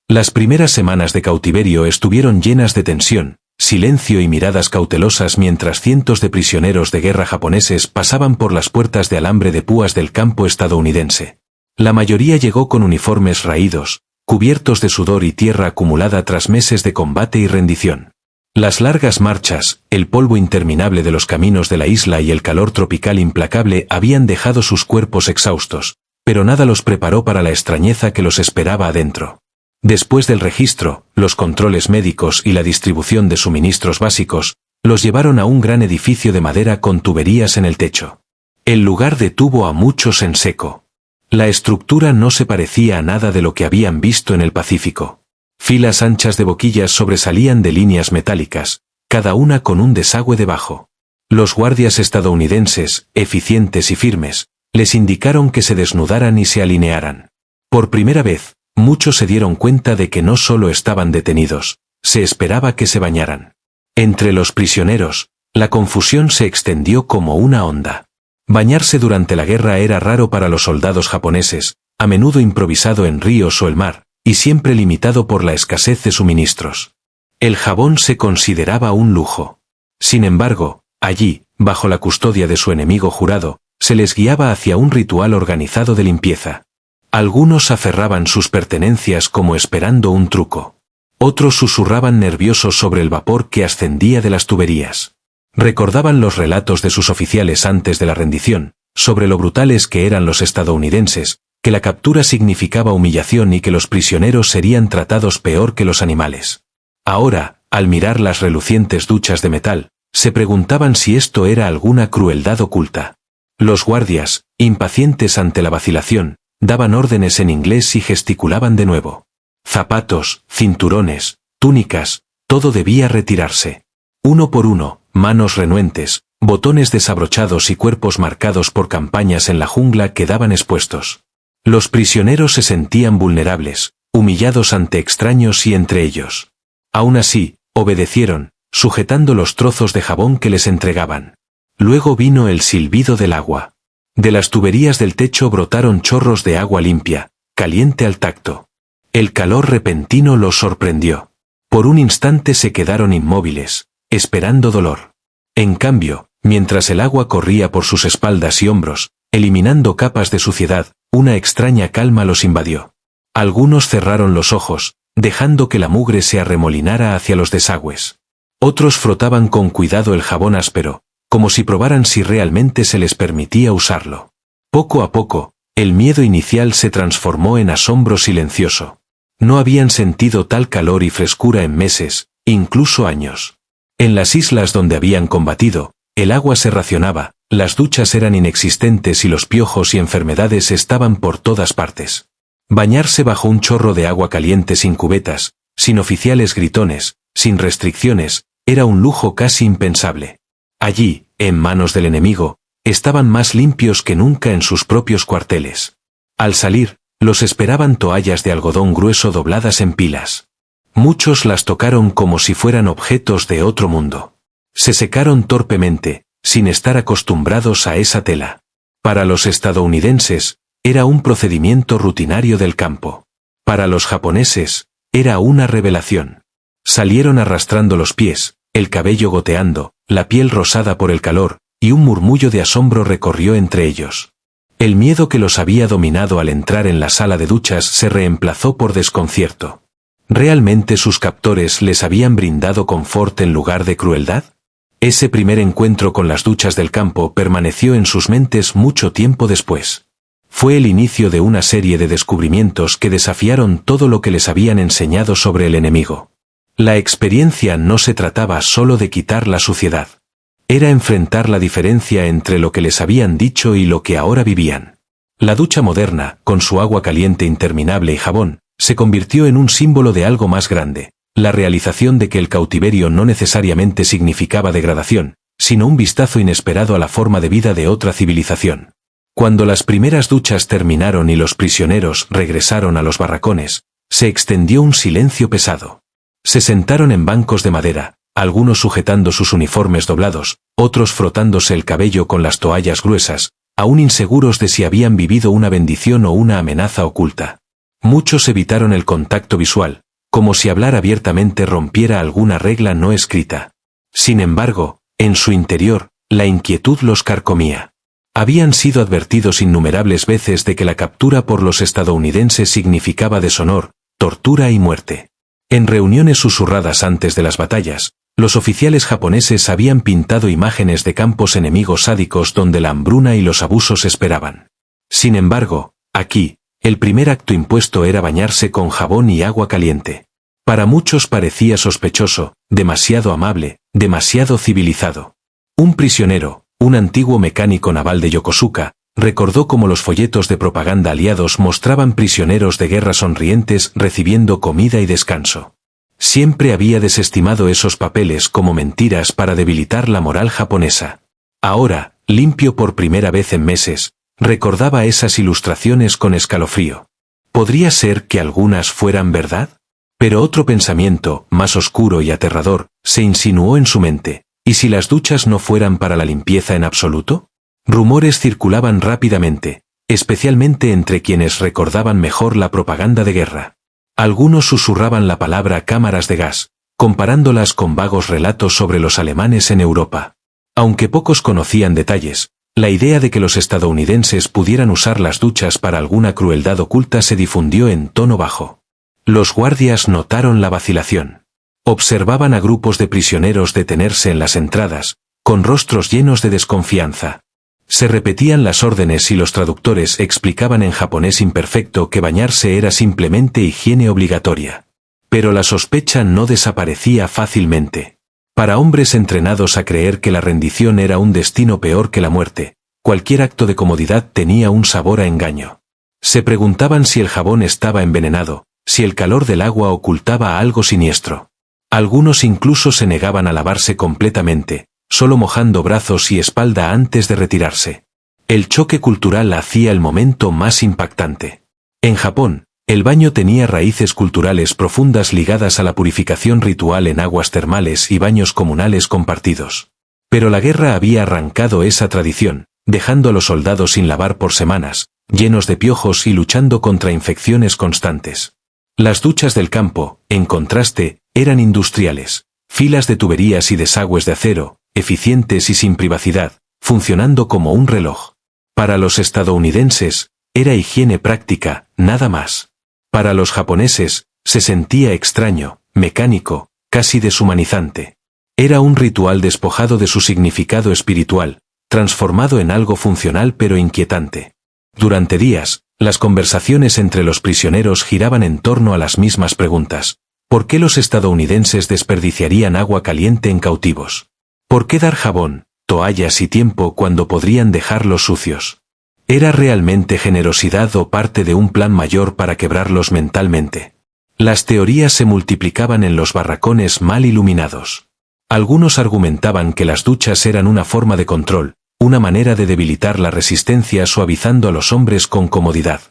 Las primeras semanas de cautiverio estuvieron llenas de tensión, silencio y miradas cautelosas mientras cientos de prisioneros de guerra japoneses pasaban por las puertas de alambre de púas del campo estadounidense. La mayoría llegó con uniformes raídos, cubiertos de sudor y tierra acumulada tras meses de combate y rendición. Las largas marchas, el polvo interminable de los caminos de la isla y el calor tropical implacable habían dejado sus cuerpos exhaustos, pero nada los preparó para la extrañeza que los esperaba adentro. Después del registro, los controles médicos y la distribución de suministros básicos, los llevaron a un gran edificio de madera con tuberías en el techo. El lugar detuvo a muchos en seco. La estructura no se parecía a nada de lo que habían visto en el Pacífico. Filas anchas de boquillas sobresalían de líneas metálicas, cada una con un desagüe debajo. Los guardias estadounidenses, eficientes y firmes, les indicaron que se desnudaran y se alinearan. Por primera vez, muchos se dieron cuenta de que no solo estaban detenidos, se esperaba que se bañaran. Entre los prisioneros, la confusión se extendió como una onda. Bañarse durante la guerra era raro para los soldados japoneses, a menudo improvisado en ríos o el mar, y siempre limitado por la escasez de suministros. El jabón se consideraba un lujo. Sin embargo, allí, bajo la custodia de su enemigo jurado, se les guiaba hacia un ritual organizado de limpieza. Algunos aferraban sus pertenencias como esperando un truco. Otros susurraban nerviosos sobre el vapor que ascendía de las tuberías. Recordaban los relatos de sus oficiales antes de la rendición, sobre lo brutales que eran los estadounidenses, que la captura significaba humillación y que los prisioneros serían tratados peor que los animales. Ahora, al mirar las relucientes duchas de metal, se preguntaban si esto era alguna crueldad oculta. Los guardias, impacientes ante la vacilación, daban órdenes en inglés y gesticulaban de nuevo. Zapatos, cinturones, túnicas, todo debía retirarse. Uno por uno, manos renuentes, botones desabrochados y cuerpos marcados por campañas en la jungla quedaban expuestos. Los prisioneros se sentían vulnerables, humillados ante extraños y entre ellos. Aún así, obedecieron, sujetando los trozos de jabón que les entregaban. Luego vino el silbido del agua. De las tuberías del techo brotaron chorros de agua limpia, caliente al tacto. El calor repentino los sorprendió. Por un instante se quedaron inmóviles, esperando dolor. En cambio, mientras el agua corría por sus espaldas y hombros, eliminando capas de suciedad, una extraña calma los invadió. Algunos cerraron los ojos, dejando que la mugre se arremolinara hacia los desagües. Otros frotaban con cuidado el jabón áspero, como si probaran si realmente se les permitía usarlo. Poco a poco, el miedo inicial se transformó en asombro silencioso. No habían sentido tal calor y frescura en meses, incluso años. En las islas donde habían combatido, el agua se racionaba, las duchas eran inexistentes y los piojos y enfermedades estaban por todas partes. Bañarse bajo un chorro de agua caliente sin cubetas, sin oficiales gritones, sin restricciones, era un lujo casi impensable. Allí, en manos del enemigo, estaban más limpios que nunca en sus propios cuarteles. Al salir, los esperaban toallas de algodón grueso dobladas en pilas. Muchos las tocaron como si fueran objetos de otro mundo. Se secaron torpemente, sin estar acostumbrados a esa tela. Para los estadounidenses, era un procedimiento rutinario del campo. Para los japoneses, era una revelación. Salieron arrastrando los pies, el cabello goteando, la piel rosada por el calor, y un murmullo de asombro recorrió entre ellos. El miedo que los había dominado al entrar en la sala de duchas se reemplazó por desconcierto. ¿Realmente sus captores les habían brindado confort en lugar de crueldad? Ese primer encuentro con las duchas del campo permaneció en sus mentes mucho tiempo después. Fue el inicio de una serie de descubrimientos que desafiaron todo lo que les habían enseñado sobre el enemigo. La experiencia no se trataba solo de quitar la suciedad. Era enfrentar la diferencia entre lo que les habían dicho y lo que ahora vivían. La ducha moderna, con su agua caliente interminable y jabón, se convirtió en un símbolo de algo más grande, la realización de que el cautiverio no necesariamente significaba degradación, sino un vistazo inesperado a la forma de vida de otra civilización. Cuando las primeras duchas terminaron y los prisioneros regresaron a los barracones, se extendió un silencio pesado. Se sentaron en bancos de madera, algunos sujetando sus uniformes doblados, otros frotándose el cabello con las toallas gruesas, aún inseguros de si habían vivido una bendición o una amenaza oculta. Muchos evitaron el contacto visual, como si hablar abiertamente rompiera alguna regla no escrita. Sin embargo, en su interior, la inquietud los carcomía. Habían sido advertidos innumerables veces de que la captura por los estadounidenses significaba deshonor, tortura y muerte. En reuniones susurradas antes de las batallas, los oficiales japoneses habían pintado imágenes de campos enemigos sádicos donde la hambruna y los abusos esperaban. Sin embargo, aquí, el primer acto impuesto era bañarse con jabón y agua caliente. Para muchos parecía sospechoso, demasiado amable, demasiado civilizado. Un prisionero, un antiguo mecánico naval de Yokosuka, recordó cómo los folletos de propaganda aliados mostraban prisioneros de guerra sonrientes recibiendo comida y descanso. Siempre había desestimado esos papeles como mentiras para debilitar la moral japonesa. Ahora, limpio por primera vez en meses, recordaba esas ilustraciones con escalofrío. ¿Podría ser que algunas fueran verdad? Pero otro pensamiento, más oscuro y aterrador, se insinuó en su mente. ¿Y si las duchas no fueran para la limpieza en absoluto? Rumores circulaban rápidamente, especialmente entre quienes recordaban mejor la propaganda de guerra. Algunos susurraban la palabra cámaras de gas, comparándolas con vagos relatos sobre los alemanes en Europa. Aunque pocos conocían detalles, la idea de que los estadounidenses pudieran usar las duchas para alguna crueldad oculta se difundió en tono bajo. Los guardias notaron la vacilación. Observaban a grupos de prisioneros detenerse en las entradas, con rostros llenos de desconfianza. Se repetían las órdenes y los traductores explicaban en japonés imperfecto que bañarse era simplemente higiene obligatoria. Pero la sospecha no desaparecía fácilmente. Para hombres entrenados a creer que la rendición era un destino peor que la muerte, cualquier acto de comodidad tenía un sabor a engaño. Se preguntaban si el jabón estaba envenenado, si el calor del agua ocultaba algo siniestro. Algunos incluso se negaban a lavarse completamente, solo mojando brazos y espalda antes de retirarse. El choque cultural hacía el momento más impactante. En Japón, el baño tenía raíces culturales profundas ligadas a la purificación ritual en aguas termales y baños comunales compartidos. Pero la guerra había arrancado esa tradición, dejando a los soldados sin lavar por semanas, llenos de piojos y luchando contra infecciones constantes. Las duchas del campo, en contraste, eran industriales, filas de tuberías y desagües de acero, eficientes y sin privacidad, funcionando como un reloj. Para los estadounidenses, era higiene práctica, nada más. Para los japoneses, se sentía extraño, mecánico, casi deshumanizante. Era un ritual despojado de su significado espiritual, transformado en algo funcional pero inquietante. Durante días, las conversaciones entre los prisioneros giraban en torno a las mismas preguntas. ¿Por qué los estadounidenses desperdiciarían agua caliente en cautivos? ¿Por qué dar jabón, toallas y tiempo cuando podrían dejarlos sucios? ¿Era realmente generosidad o parte de un plan mayor para quebrarlos mentalmente? Las teorías se multiplicaban en los barracones mal iluminados. Algunos argumentaban que las duchas eran una forma de control, una manera de debilitar la resistencia suavizando a los hombres con comodidad.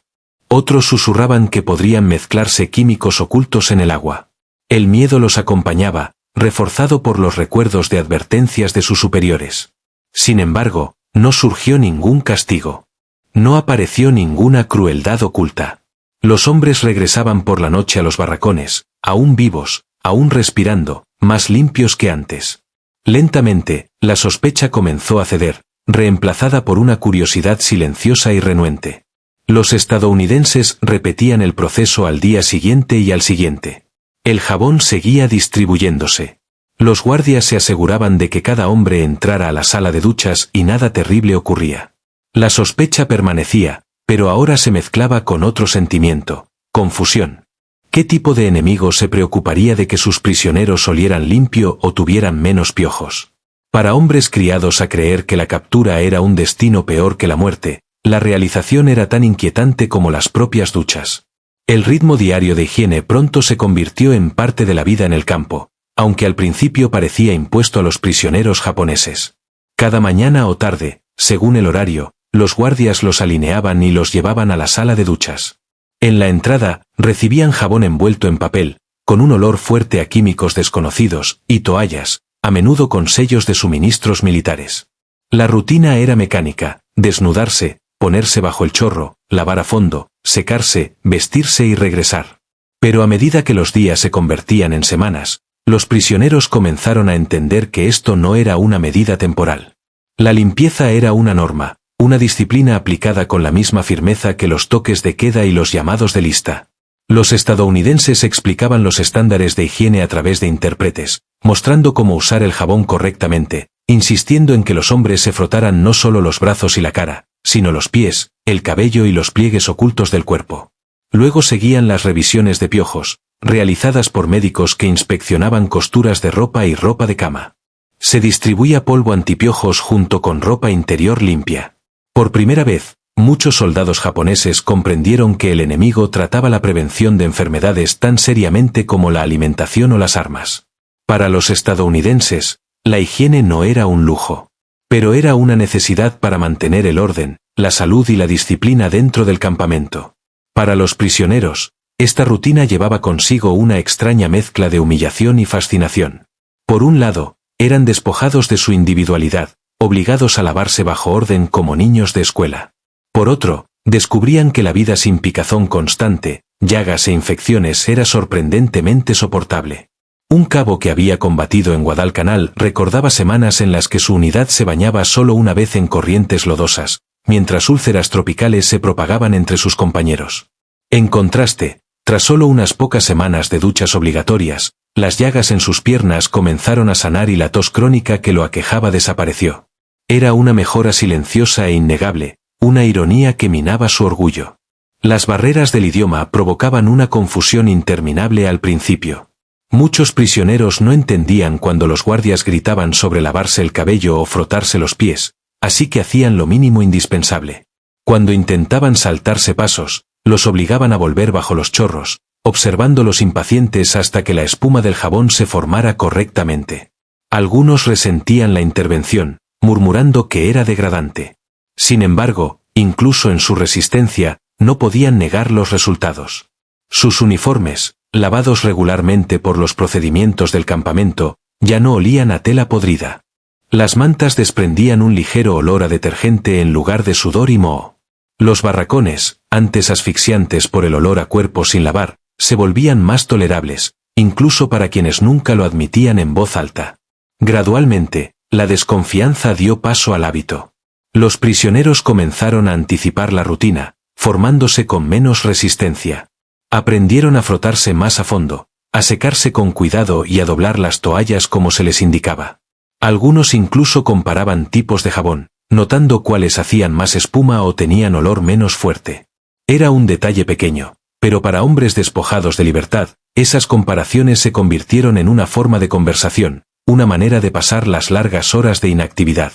Otros susurraban que podrían mezclarse químicos ocultos en el agua. El miedo los acompañaba, reforzado por los recuerdos de advertencias de sus superiores. Sin embargo, no surgió ningún castigo. No apareció ninguna crueldad oculta. Los hombres regresaban por la noche a los barracones, aún vivos, aún respirando, más limpios que antes. Lentamente, la sospecha comenzó a ceder, reemplazada por una curiosidad silenciosa y renuente. Los estadounidenses repetían el proceso al día siguiente y al siguiente. El jabón seguía distribuyéndose. Los guardias se aseguraban de que cada hombre entrara a la sala de duchas y nada terrible ocurría. La sospecha permanecía, pero ahora se mezclaba con otro sentimiento: confusión. ¿Qué tipo de enemigo se preocuparía de que sus prisioneros olieran limpio o tuvieran menos piojos? Para hombres criados a creer que la captura era un destino peor que la muerte, la realización era tan inquietante como las propias duchas. El ritmo diario de higiene pronto se convirtió en parte de la vida en el campo, aunque al principio parecía impuesto a los prisioneros japoneses. Cada mañana o tarde, según el horario, los guardias los alineaban y los llevaban a la sala de duchas. En la entrada, recibían jabón envuelto en papel, con un olor fuerte a químicos desconocidos, y toallas, a menudo con sellos de suministros militares. La rutina era mecánica: desnudarse, ponerse bajo el chorro, lavar a fondo, secarse, vestirse y regresar. Pero a medida que los días se convertían en semanas, los prisioneros comenzaron a entender que esto no era una medida temporal. La limpieza era una norma, una disciplina aplicada con la misma firmeza que los toques de queda y los llamados de lista. Los estadounidenses explicaban los estándares de higiene a través de intérpretes, mostrando cómo usar el jabón correctamente, insistiendo en que los hombres se frotaran no solo los brazos y la cara, sino los pies, el cabello y los pliegues ocultos del cuerpo. Luego seguían las revisiones de piojos, realizadas por médicos que inspeccionaban costuras de ropa y ropa de cama. Se distribuía polvo antipiojos junto con ropa interior limpia. Por primera vez, muchos soldados japoneses comprendieron que el enemigo trataba la prevención de enfermedades tan seriamente como la alimentación o las armas. Para los estadounidenses, la higiene no era un lujo, pero era una necesidad para mantener el orden, la salud y la disciplina dentro del campamento. Para los prisioneros, esta rutina llevaba consigo una extraña mezcla de humillación y fascinación. Por un lado, eran despojados de su individualidad, obligados a lavarse bajo orden como niños de escuela. Por otro, descubrían que la vida sin picazón constante, llagas e infecciones era sorprendentemente soportable. Un cabo que había combatido en Guadalcanal recordaba semanas en las que su unidad se bañaba solo una vez en corrientes lodosas, mientras úlceras tropicales se propagaban entre sus compañeros. En contraste, tras solo unas pocas semanas de duchas obligatorias, las llagas en sus piernas comenzaron a sanar y la tos crónica que lo aquejaba desapareció. Era una mejora silenciosa e innegable, una ironía que minaba su orgullo. Las barreras del idioma provocaban una confusión interminable al principio. Muchos prisioneros no entendían cuando los guardias gritaban sobre lavarse el cabello o frotarse los pies, así que hacían lo mínimo indispensable. Cuando intentaban saltarse pasos, los obligaban a volver bajo los chorros, observándolos impacientes hasta que la espuma del jabón se formara correctamente. Algunos resentían la intervención, murmurando que era degradante. Sin embargo, incluso en su resistencia, no podían negar los resultados. Sus uniformes, lavados regularmente por los procedimientos del campamento, ya no olían a tela podrida. Las mantas desprendían un ligero olor a detergente en lugar de sudor y moho. Los barracones, antes asfixiantes por el olor a cuerpo sin lavar, se volvían más tolerables, incluso para quienes nunca lo admitían en voz alta. Gradualmente, la desconfianza dio paso al hábito. Los prisioneros comenzaron a anticipar la rutina, formándose con menos resistencia. Aprendieron a frotarse más a fondo, a secarse con cuidado y a doblar las toallas como se les indicaba. Algunos incluso comparaban tipos de jabón, notando cuáles hacían más espuma o tenían olor menos fuerte. Era un detalle pequeño, pero para hombres despojados de libertad, esas comparaciones se convirtieron en una forma de conversación, una manera de pasar las largas horas de inactividad.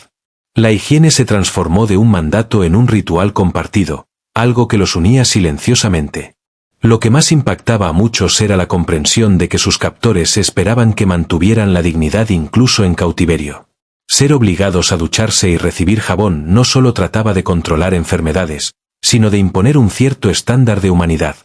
La higiene se transformó de un mandato en un ritual compartido, algo que los unía silenciosamente. Lo que más impactaba a muchos era la comprensión de que sus captores esperaban que mantuvieran la dignidad incluso en cautiverio. Ser obligados a ducharse y recibir jabón no solo trataba de controlar enfermedades, sino de imponer un cierto estándar de humanidad.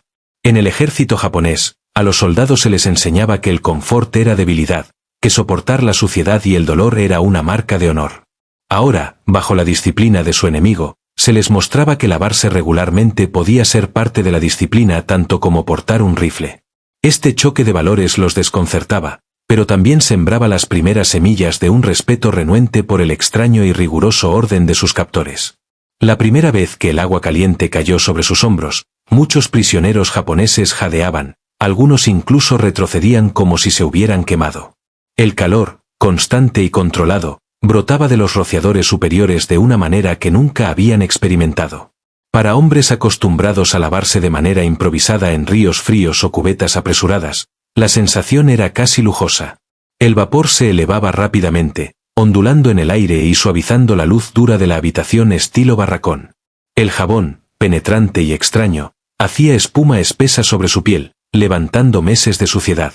En el ejército japonés, a los soldados se les enseñaba que el confort era debilidad, que soportar la suciedad y el dolor era una marca de honor. Ahora, bajo la disciplina de su enemigo, se les mostraba que lavarse regularmente podía ser parte de la disciplina tanto como portar un rifle. Este choque de valores los desconcertaba, pero también sembraba las primeras semillas de un respeto renuente por el extraño y riguroso orden de sus captores. La primera vez que el agua caliente cayó sobre sus hombros, muchos prisioneros japoneses jadeaban, algunos incluso retrocedían como si se hubieran quemado. El calor, constante y controlado, brotaba de los rociadores superiores de una manera que nunca habían experimentado. Para hombres acostumbrados a lavarse de manera improvisada en ríos fríos o cubetas apresuradas, la sensación era casi lujosa. El vapor se elevaba rápidamente, ondulando en el aire y suavizando la luz dura de la habitación estilo barracón. El jabón, penetrante y extraño, hacía espuma espesa sobre su piel, levantando meses de suciedad.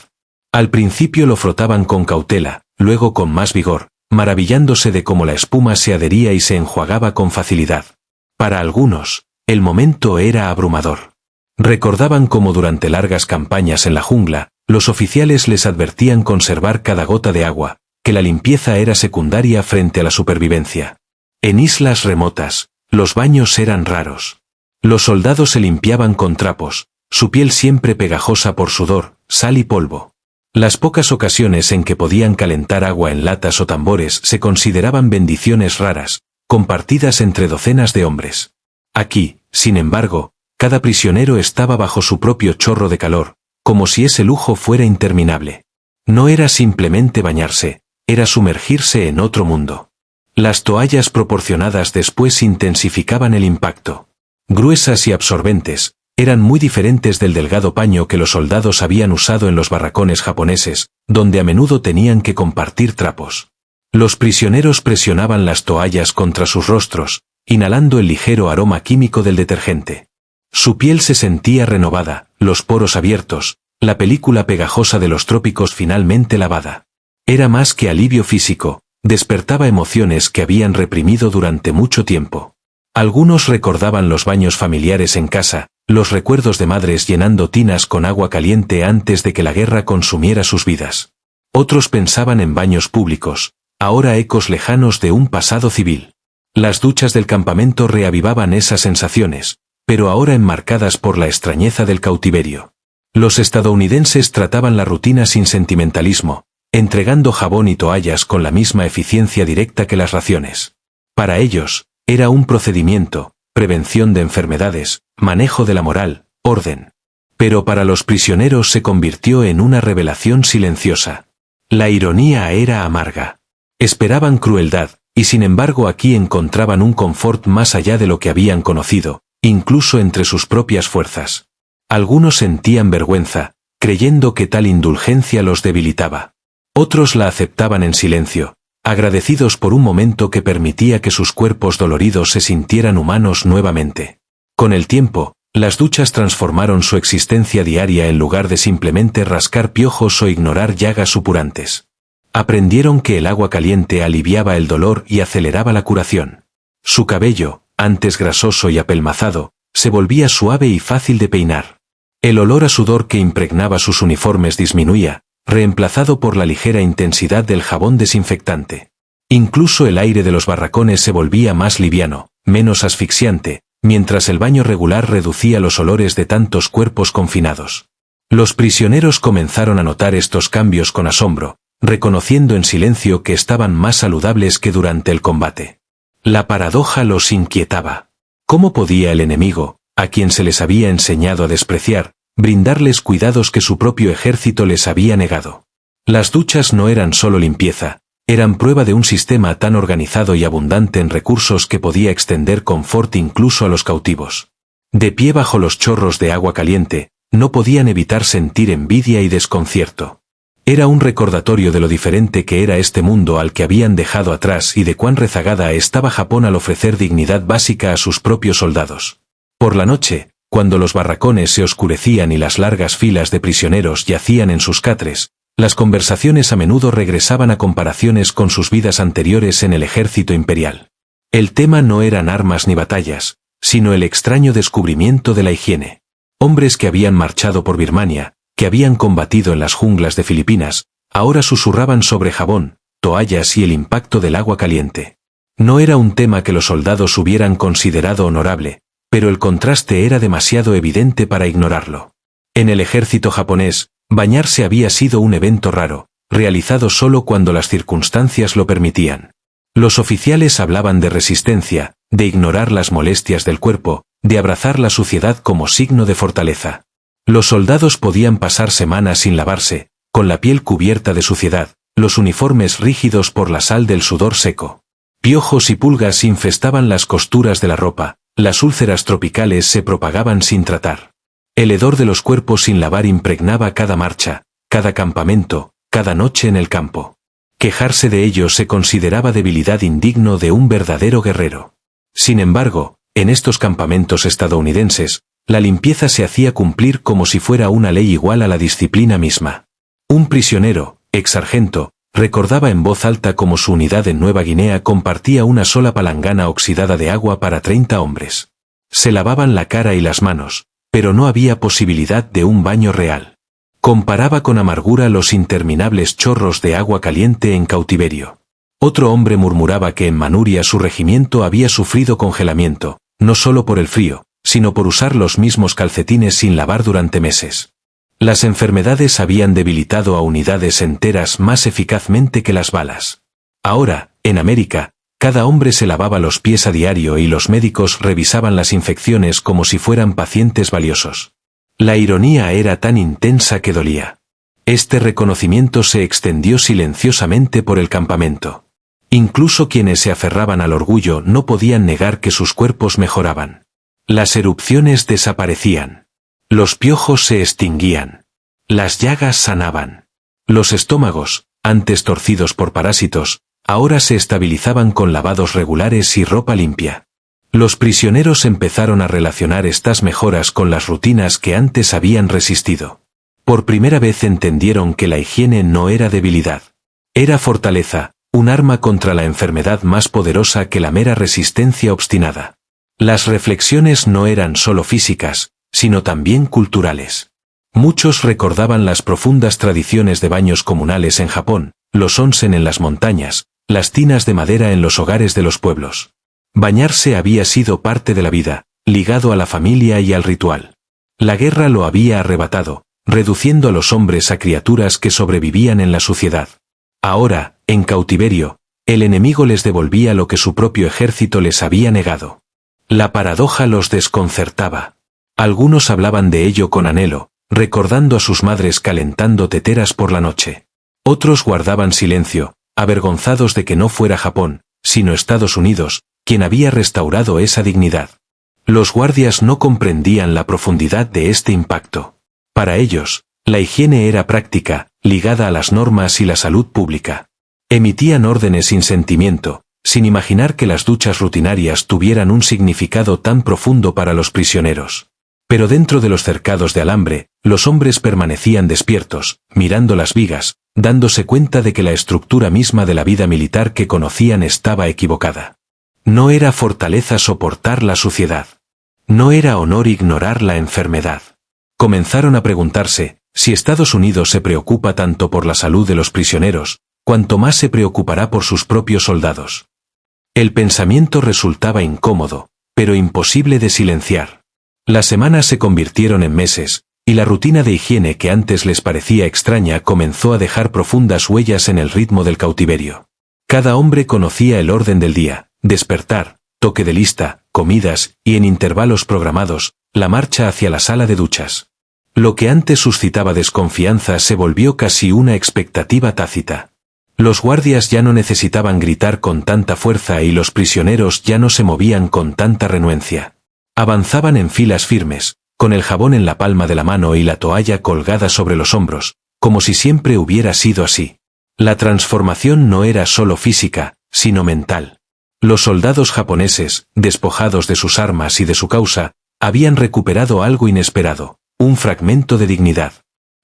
Al principio lo frotaban con cautela, luego con más vigor, maravillándose de cómo la espuma se adhería y se enjuagaba con facilidad. Para algunos, el momento era abrumador. Recordaban cómo durante largas campañas en la jungla, los oficiales les advertían conservar cada gota de agua, que la limpieza era secundaria frente a la supervivencia. En islas remotas, los baños eran raros. Los soldados se limpiaban con trapos, su piel siempre pegajosa por sudor, sal y polvo. Las pocas ocasiones en que podían calentar agua en latas o tambores se consideraban bendiciones raras, compartidas entre docenas de hombres. Aquí, sin embargo, cada prisionero estaba bajo su propio chorro de calor, como si ese lujo fuera interminable. No era simplemente bañarse, era sumergirse en otro mundo. Las toallas proporcionadas después intensificaban el impacto. Gruesas y absorbentes, eran muy diferentes del delgado paño que los soldados habían usado en los barracones japoneses, donde a menudo tenían que compartir trapos. Los prisioneros presionaban las toallas contra sus rostros, inhalando el ligero aroma químico del detergente. Su piel se sentía renovada, los poros abiertos, la película pegajosa de los trópicos finalmente lavada. Era más que alivio físico, despertaba emociones que habían reprimido durante mucho tiempo. Algunos recordaban los baños familiares en casa, los recuerdos de madres llenando tinas con agua caliente antes de que la guerra consumiera sus vidas. Otros pensaban en baños públicos, ahora ecos lejanos de un pasado civil. Las duchas del campamento reavivaban esas sensaciones, pero ahora enmarcadas por la extrañeza del cautiverio. Los estadounidenses trataban la rutina sin sentimentalismo, entregando jabón y toallas con la misma eficiencia directa que las raciones. Para ellos, era un procedimiento, prevención de enfermedades, manejo de la moral, orden. Pero para los prisioneros se convirtió en una revelación silenciosa. La ironía era amarga. Esperaban crueldad, y sin embargo aquí encontraban un confort más allá de lo que habían conocido, incluso entre sus propias fuerzas. Algunos sentían vergüenza, creyendo que tal indulgencia los debilitaba. Otros la aceptaban en silencio, agradecidos por un momento que permitía que sus cuerpos doloridos se sintieran humanos nuevamente. Con el tiempo, las duchas transformaron su existencia diaria en lugar de simplemente rascar piojos o ignorar llagas supurantes. Aprendieron que el agua caliente aliviaba el dolor y aceleraba la curación. Su cabello, antes grasoso y apelmazado, se volvía suave y fácil de peinar. El olor a sudor que impregnaba sus uniformes disminuía, reemplazado por la ligera intensidad del jabón desinfectante. Incluso el aire de los barracones se volvía más liviano, menos asfixiante, mientras el baño regular reducía los olores de tantos cuerpos confinados. Los prisioneros comenzaron a notar estos cambios con asombro, reconociendo en silencio que estaban más saludables que durante el combate. La paradoja los inquietaba. ¿Cómo podía el enemigo, a quien se les había enseñado a despreciar, brindarles cuidados que su propio ejército les había negado? Las duchas no eran solo limpieza, eran prueba de un sistema tan organizado y abundante en recursos que podía extender confort incluso a los cautivos. De pie bajo los chorros de agua caliente, no podían evitar sentir envidia y desconcierto. Era un recordatorio de lo diferente que era este mundo al que habían dejado atrás y de cuán rezagada estaba Japón al ofrecer dignidad básica a sus propios soldados. Por la noche, cuando los barracones se oscurecían y las largas filas de prisioneros yacían en sus catres, las conversaciones a menudo regresaban a comparaciones con sus vidas anteriores en el ejército imperial. El tema no eran armas ni batallas, sino el extraño descubrimiento de la higiene. Hombres que habían marchado por Birmania, que habían combatido en las junglas de Filipinas, ahora susurraban sobre jabón, toallas y el impacto del agua caliente. No era un tema que los soldados hubieran considerado honorable, pero el contraste era demasiado evidente para ignorarlo. En el ejército japonés, bañarse había sido un evento raro, realizado solo cuando las circunstancias lo permitían. Los oficiales hablaban de resistencia, de ignorar las molestias del cuerpo, de abrazar la suciedad como signo de fortaleza. Los soldados podían pasar semanas sin lavarse, con la piel cubierta de suciedad, los uniformes rígidos por la sal del sudor seco. Piojos y pulgas infestaban las costuras de la ropa, las úlceras tropicales se propagaban sin tratar. El hedor de los cuerpos sin lavar impregnaba cada marcha, cada campamento, cada noche en el campo. Quejarse de ello se consideraba debilidad indigno de un verdadero guerrero. Sin embargo, en estos campamentos estadounidenses, la limpieza se hacía cumplir como si fuera una ley igual a la disciplina misma. Un prisionero, ex sargento, recordaba en voz alta cómo su unidad en Nueva Guinea compartía una sola palangana oxidada de agua para 30 hombres. Se lavaban la cara y las manos, pero no había posibilidad de un baño real. Comparaba con amargura los interminables chorros de agua caliente en cautiverio. Otro hombre murmuraba que en Manuria su regimiento había sufrido congelamiento, no solo por el frío, sino por usar los mismos calcetines sin lavar durante meses. Las enfermedades habían debilitado a unidades enteras más eficazmente que las balas. Ahora, en América, cada hombre se lavaba los pies a diario y los médicos revisaban las infecciones como si fueran pacientes valiosos. La ironía era tan intensa que dolía. Este reconocimiento se extendió silenciosamente por el campamento. Incluso quienes se aferraban al orgullo no podían negar que sus cuerpos mejoraban. Las erupciones desaparecían. Los piojos se extinguían. Las llagas sanaban. Los estómagos, antes torcidos por parásitos, ahora se estabilizaban con lavados regulares y ropa limpia. Los prisioneros empezaron a relacionar estas mejoras con las rutinas que antes habían resistido. Por primera vez entendieron que la higiene no era debilidad. Era fortaleza, un arma contra la enfermedad más poderosa que la mera resistencia obstinada. Las reflexiones no eran solo físicas, sino también culturales. Muchos recordaban las profundas tradiciones de baños comunales en Japón, los onsen en las montañas, las tinas de madera en los hogares de los pueblos. Bañarse había sido parte de la vida, ligado a la familia y al ritual. La guerra lo había arrebatado, reduciendo a los hombres a criaturas que sobrevivían en la suciedad. Ahora, en cautiverio, el enemigo les devolvía lo que su propio ejército les había negado. La paradoja los desconcertaba. Algunos hablaban de ello con anhelo, recordando a sus madres calentando teteras por la noche. Otros guardaban silencio, avergonzados de que no fuera Japón, sino Estados Unidos, quien había restaurado esa dignidad. Los guardias no comprendían la profundidad de este impacto. Para ellos, la higiene era práctica, ligada a las normas y la salud pública. Emitían órdenes sin sentimiento, sin imaginar que las duchas rutinarias tuvieran un significado tan profundo para los prisioneros. Pero dentro de los cercados de alambre, los hombres permanecían despiertos, mirando las vigas, dándose cuenta de que la estructura misma de la vida militar que conocían estaba equivocada. No era fortaleza soportar la suciedad. No era honor ignorar la enfermedad. Comenzaron a preguntarse, si Estados Unidos se preocupa tanto por la salud de los prisioneros, cuanto más se preocupará por sus propios soldados. El pensamiento resultaba incómodo, pero imposible de silenciar. Las semanas se convirtieron en meses, y la rutina de higiene que antes les parecía extraña comenzó a dejar profundas huellas en el ritmo del cautiverio. Cada hombre conocía el orden del día, despertar, toque de lista, comidas, y en intervalos programados, la marcha hacia la sala de duchas. Lo que antes suscitaba desconfianza se volvió casi una expectativa tácita. Los guardias ya no necesitaban gritar con tanta fuerza y los prisioneros ya no se movían con tanta renuencia. Avanzaban en filas firmes, con el jabón en la palma de la mano y la toalla colgada sobre los hombros, como si siempre hubiera sido así. La transformación no era solo física, sino mental. Los soldados japoneses, despojados de sus armas y de su causa, habían recuperado algo inesperado, un fragmento de dignidad.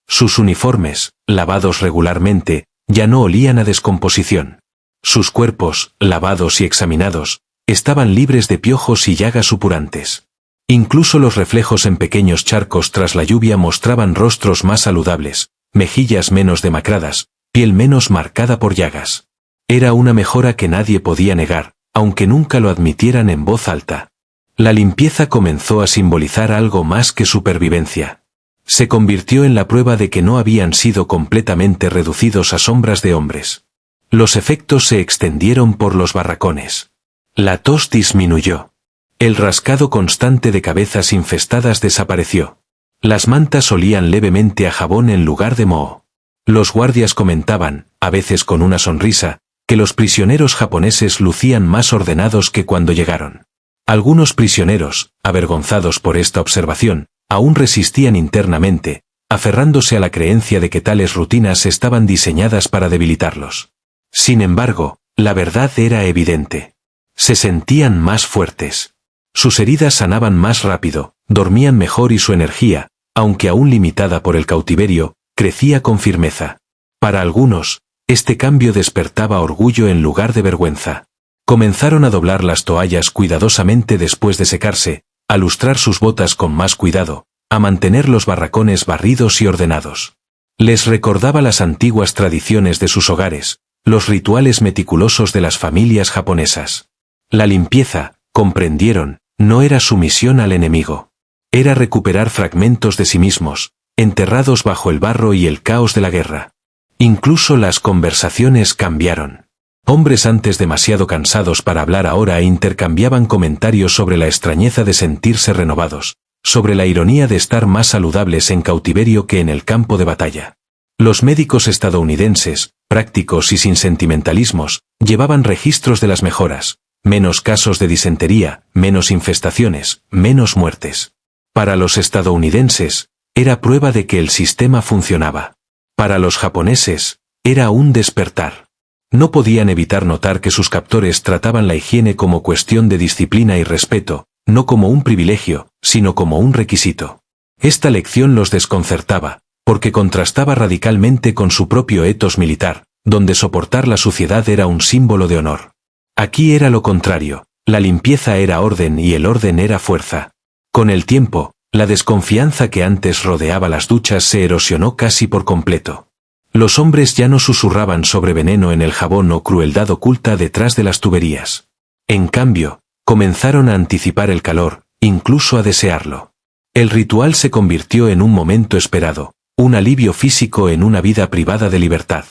Sus uniformes, lavados regularmente, ya no olían a descomposición. Sus cuerpos, lavados y examinados, estaban libres de piojos y llagas supurantes. Incluso los reflejos en pequeños charcos tras la lluvia mostraban rostros más saludables, mejillas menos demacradas, piel menos marcada por llagas. Era una mejora que nadie podía negar, aunque nunca lo admitieran en voz alta. La limpieza comenzó a simbolizar algo más que supervivencia. Se convirtió en la prueba de que no habían sido completamente reducidos a sombras de hombres. Los efectos se extendieron por los barracones. La tos disminuyó. El rascado constante de cabezas infestadas desapareció. Las mantas olían levemente a jabón en lugar de moho. Los guardias comentaban, a veces con una sonrisa, que los prisioneros japoneses lucían más ordenados que cuando llegaron. Algunos prisioneros, avergonzados por esta observación, aún resistían internamente, aferrándose a la creencia de que tales rutinas estaban diseñadas para debilitarlos. Sin embargo, la verdad era evidente. Se sentían más fuertes. Sus heridas sanaban más rápido, dormían mejor y su energía, aunque aún limitada por el cautiverio, crecía con firmeza. Para algunos, este cambio despertaba orgullo en lugar de vergüenza. Comenzaron a doblar las toallas cuidadosamente después de secarse, a lustrar sus botas con más cuidado, a mantener los barracones barridos y ordenados. Les recordaba las antiguas tradiciones de sus hogares, los rituales meticulosos de las familias japonesas. La limpieza, comprendieron, No era sumisión al enemigo. Era recuperar fragmentos de sí mismos, enterrados bajo el barro y el caos de la guerra. Incluso las conversaciones cambiaron. Hombres antes demasiado cansados para hablar ahora intercambiaban comentarios sobre la extrañeza de sentirse renovados, sobre la ironía de estar más saludables en cautiverio que en el campo de batalla. Los médicos estadounidenses, prácticos y sin sentimentalismos, llevaban registros de las mejoras, menos casos de disentería, menos infestaciones, menos muertes. Para los estadounidenses, era prueba de que el sistema funcionaba. Para los japoneses, era un despertar. No podían evitar notar que sus captores trataban la higiene como cuestión de disciplina y respeto, no como un privilegio, sino como un requisito. Esta lección los desconcertaba, porque contrastaba radicalmente con su propio etos militar, donde soportar la suciedad era un símbolo de honor. Aquí era lo contrario, la limpieza era orden y el orden era fuerza. Con el tiempo, la desconfianza que antes rodeaba las duchas se erosionó casi por completo. Los hombres ya no susurraban sobre veneno en el jabón o crueldad oculta detrás de las tuberías. En cambio, comenzaron a anticipar el calor, incluso a desearlo. El ritual se convirtió en un momento esperado, un alivio físico en una vida privada de libertad.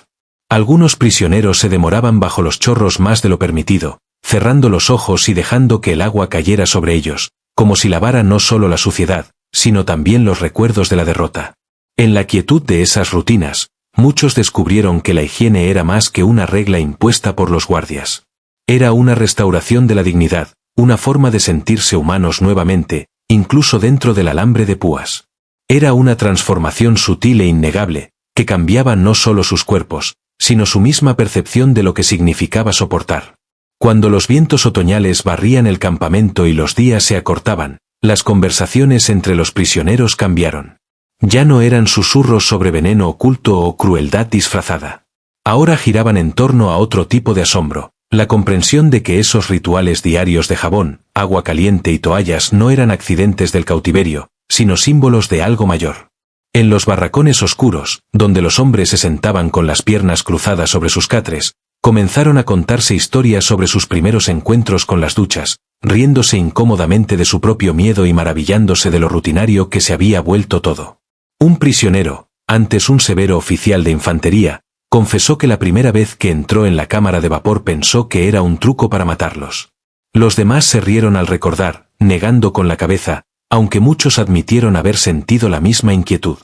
Algunos prisioneros se demoraban bajo los chorros más de lo permitido, cerrando los ojos y dejando que el agua cayera sobre ellos, como si lavara no solo la suciedad, sino también los recuerdos de la derrota. En la quietud de esas rutinas, muchos descubrieron que la higiene era más que una regla impuesta por los guardias. Era una restauración de la dignidad, una forma de sentirse humanos nuevamente, incluso dentro del alambre de púas. Era una transformación sutil e innegable, que cambiaba no solo sus cuerpos, sino su misma percepción de lo que significaba soportar. Cuando los vientos otoñales barrían el campamento y los días se acortaban, las conversaciones entre los prisioneros cambiaron. Ya no eran susurros sobre veneno oculto o crueldad disfrazada. Ahora giraban en torno a otro tipo de asombro, la comprensión de que esos rituales diarios de jabón, agua caliente y toallas no eran accidentes del cautiverio, sino símbolos de algo mayor. En los barracones oscuros, donde los hombres se sentaban con las piernas cruzadas sobre sus catres, comenzaron a contarse historias sobre sus primeros encuentros con las duchas, riéndose incómodamente de su propio miedo y maravillándose de lo rutinario que se había vuelto todo. Un prisionero, antes un severo oficial de infantería, confesó que la primera vez que entró en la cámara de vapor pensó que era un truco para matarlos. Los demás se rieron al recordar, negando con la cabeza, aunque muchos admitieron haber sentido la misma inquietud.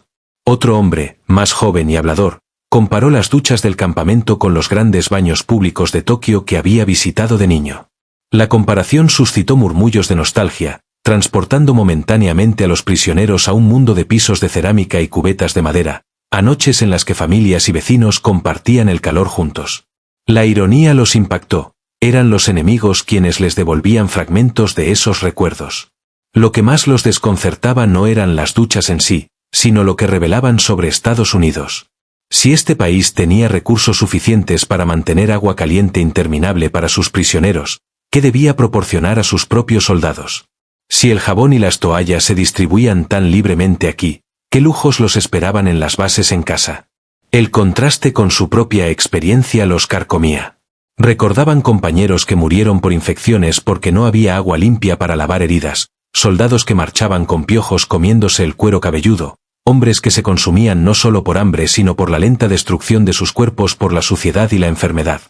Otro hombre, más joven y hablador, comparó las duchas del campamento con los grandes baños públicos de Tokio que había visitado de niño. La comparación suscitó murmullos de nostalgia, transportando momentáneamente a los prisioneros a un mundo de pisos de cerámica y cubetas de madera, a noches en las que familias y vecinos compartían el calor juntos. La ironía los impactó, eran los enemigos quienes les devolvían fragmentos de esos recuerdos. Lo que más los desconcertaba no eran las duchas en sí, sino lo que revelaban sobre Estados Unidos. Si este país tenía recursos suficientes para mantener agua caliente interminable para sus prisioneros, ¿qué debía proporcionar a sus propios soldados? Si el jabón y las toallas se distribuían tan libremente aquí, ¿qué lujos los esperaban en las bases en casa? El contraste con su propia experiencia los carcomía. Recordaban compañeros que murieron por infecciones porque no había agua limpia para lavar heridas, soldados que marchaban con piojos comiéndose el cuero cabelludo, hombres que se consumían no solo por hambre sino por la lenta destrucción de sus cuerpos por la suciedad y la enfermedad.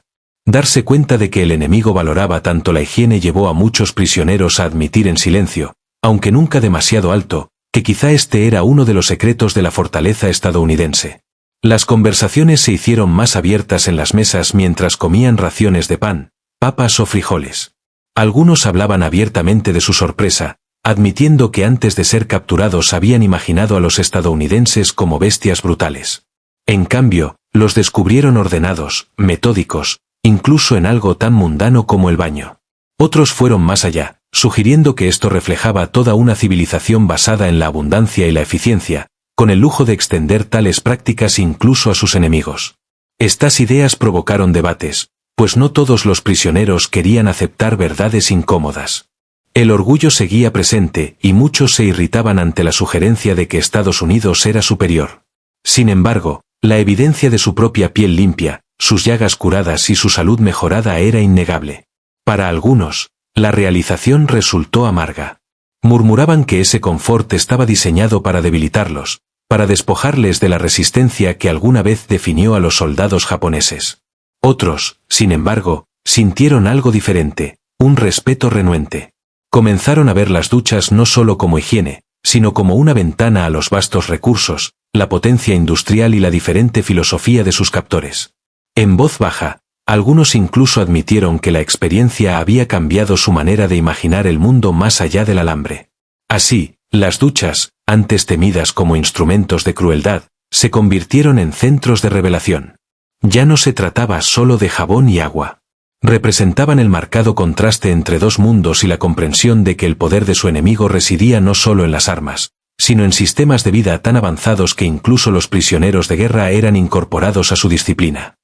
Darse cuenta de que el enemigo valoraba tanto la higiene llevó a muchos prisioneros a admitir en silencio, aunque nunca demasiado alto, que quizá este era uno de los secretos de la fortaleza estadounidense. Las conversaciones se hicieron más abiertas en las mesas mientras comían raciones de pan, papas o frijoles. Algunos hablaban abiertamente de su sorpresa, admitiendo que antes de ser capturados habían imaginado a los estadounidenses como bestias brutales. En cambio, los descubrieron ordenados, metódicos, incluso en algo tan mundano como el baño. Otros fueron más allá, sugiriendo que esto reflejaba toda una civilización basada en la abundancia y la eficiencia, con el lujo de extender tales prácticas incluso a sus enemigos. Estas ideas provocaron debates, pues no todos los prisioneros querían aceptar verdades incómodas. El orgullo seguía presente y muchos se irritaban ante la sugerencia de que Estados Unidos era superior. Sin embargo, la evidencia de su propia piel limpia, sus llagas curadas y su salud mejorada era innegable. Para algunos, la realización resultó amarga. Murmuraban que ese confort estaba diseñado para debilitarlos, para despojarles de la resistencia que alguna vez definió a los soldados japoneses. Otros, sin embargo, sintieron algo diferente, un respeto renuente. Comenzaron a ver las duchas no solo como higiene, sino como una ventana a los vastos recursos, la potencia industrial y la diferente filosofía de sus captores. En voz baja, algunos incluso admitieron que la experiencia había cambiado su manera de imaginar el mundo más allá del alambre. Así, las duchas, antes temidas como instrumentos de crueldad, se convirtieron en centros de revelación. Ya no se trataba solo de jabón y agua. Representaban el marcado contraste entre dos mundos y la comprensión de que el poder de su enemigo residía no solo en las armas, sino en sistemas de vida tan avanzados que incluso los prisioneros de guerra eran incorporados a su disciplina.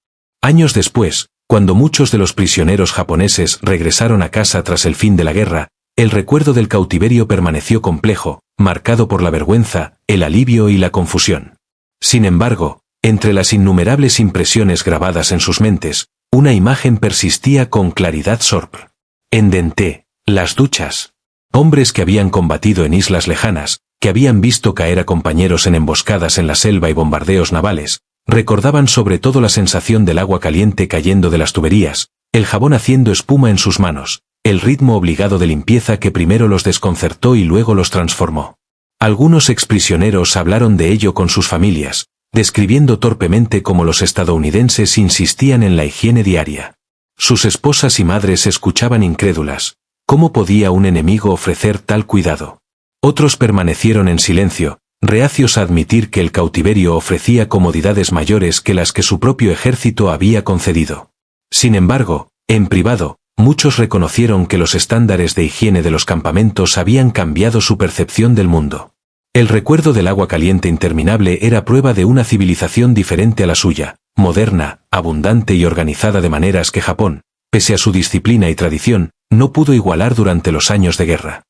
Años después, cuando muchos de los prisioneros japoneses regresaron a casa tras el fin de la guerra, el recuerdo del cautiverio permaneció complejo, marcado por la vergüenza, el alivio y la confusión. Sin embargo, entre las innumerables impresiones grabadas en sus mentes, una imagen persistía con claridad sorprendente. En Dente, las duchas. Hombres que habían combatido en islas lejanas, que habían visto caer a compañeros en emboscadas en la selva y bombardeos navales, recordaban sobre todo la sensación del agua caliente cayendo de las tuberías, el jabón haciendo espuma en sus manos, el ritmo obligado de limpieza que primero los desconcertó y luego los transformó. Algunos exprisioneros hablaron de ello con sus familias, describiendo torpemente cómo los estadounidenses insistían en la higiene diaria. Sus esposas y madres escuchaban incrédulas. ¿Cómo podía un enemigo ofrecer tal cuidado? Otros permanecieron en silencio, reacios a admitir que el cautiverio ofrecía comodidades mayores que las que su propio ejército había concedido. Sin embargo, en privado, muchos reconocieron que los estándares de higiene de los campamentos habían cambiado su percepción del mundo. El recuerdo del agua caliente interminable era prueba de una civilización diferente a la suya, moderna, abundante y organizada de maneras que Japón, pese a su disciplina y tradición, no pudo igualar durante los años de guerra.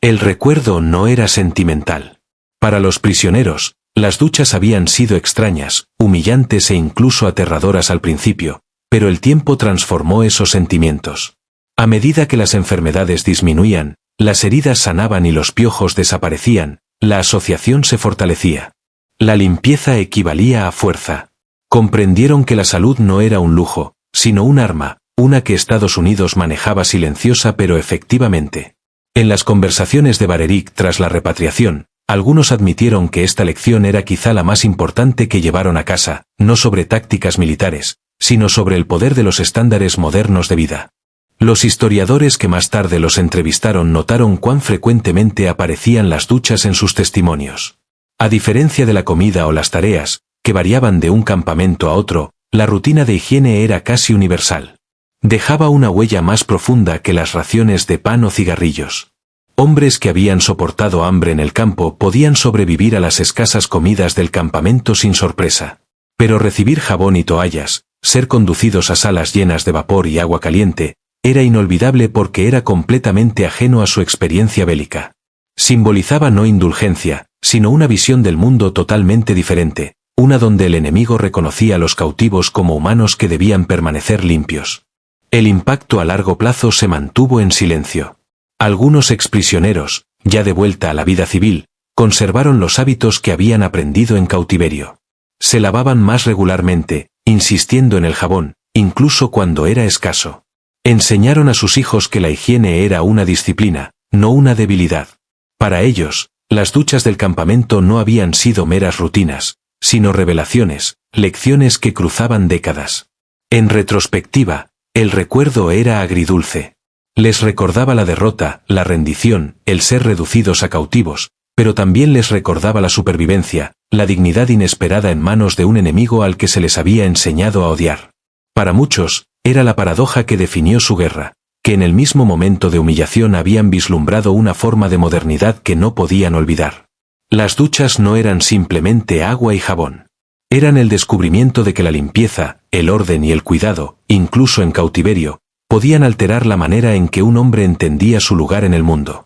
El recuerdo no era sentimental. Para los prisioneros, las duchas habían sido extrañas, humillantes e incluso aterradoras al principio, pero el tiempo transformó esos sentimientos. A medida que las enfermedades disminuían, las heridas sanaban y los piojos desaparecían, la asociación se fortalecía. La limpieza equivalía a fuerza. Comprendieron que la salud no era un lujo, sino un arma, una que Estados Unidos manejaba silenciosa pero efectivamente. En las conversaciones de Barerik tras la repatriación, algunos admitieron que esta lección era quizá la más importante que llevaron a casa, no sobre tácticas militares, sino sobre el poder de los estándares modernos de vida. Los historiadores que más tarde los entrevistaron notaron cuán frecuentemente aparecían las duchas en sus testimonios. A diferencia de la comida o las tareas, que variaban de un campamento a otro, la rutina de higiene era casi universal. Dejaba una huella más profunda que las raciones de pan o cigarrillos. Hombres que habían soportado hambre en el campo podían sobrevivir a las escasas comidas del campamento sin sorpresa. Pero recibir jabón y toallas, ser conducidos a salas llenas de vapor y agua caliente, era inolvidable porque era completamente ajeno a su experiencia bélica. Simbolizaba no indulgencia, sino una visión del mundo totalmente diferente, una donde el enemigo reconocía a los cautivos como humanos que debían permanecer limpios. El impacto a largo plazo se mantuvo en silencio. Algunos exprisioneros, ya de vuelta a la vida civil, conservaron los hábitos que habían aprendido en cautiverio. Se lavaban más regularmente, insistiendo en el jabón, incluso cuando era escaso. Enseñaron a sus hijos que la higiene era una disciplina, no una debilidad. Para ellos, las duchas del campamento no habían sido meras rutinas, sino revelaciones, lecciones que cruzaban décadas. En retrospectiva, el recuerdo era agridulce. Les recordaba la derrota, la rendición, el ser reducidos a cautivos, pero también les recordaba la supervivencia, la dignidad inesperada en manos de un enemigo al que se les había enseñado a odiar. Para muchos, era la paradoja que definió su guerra, que en el mismo momento de humillación habían vislumbrado una forma de modernidad que no podían olvidar. Las duchas no eran simplemente agua y jabón. Eran el descubrimiento de que la limpieza, el orden y el cuidado, incluso en cautiverio, podían alterar la manera en que un hombre entendía su lugar en el mundo.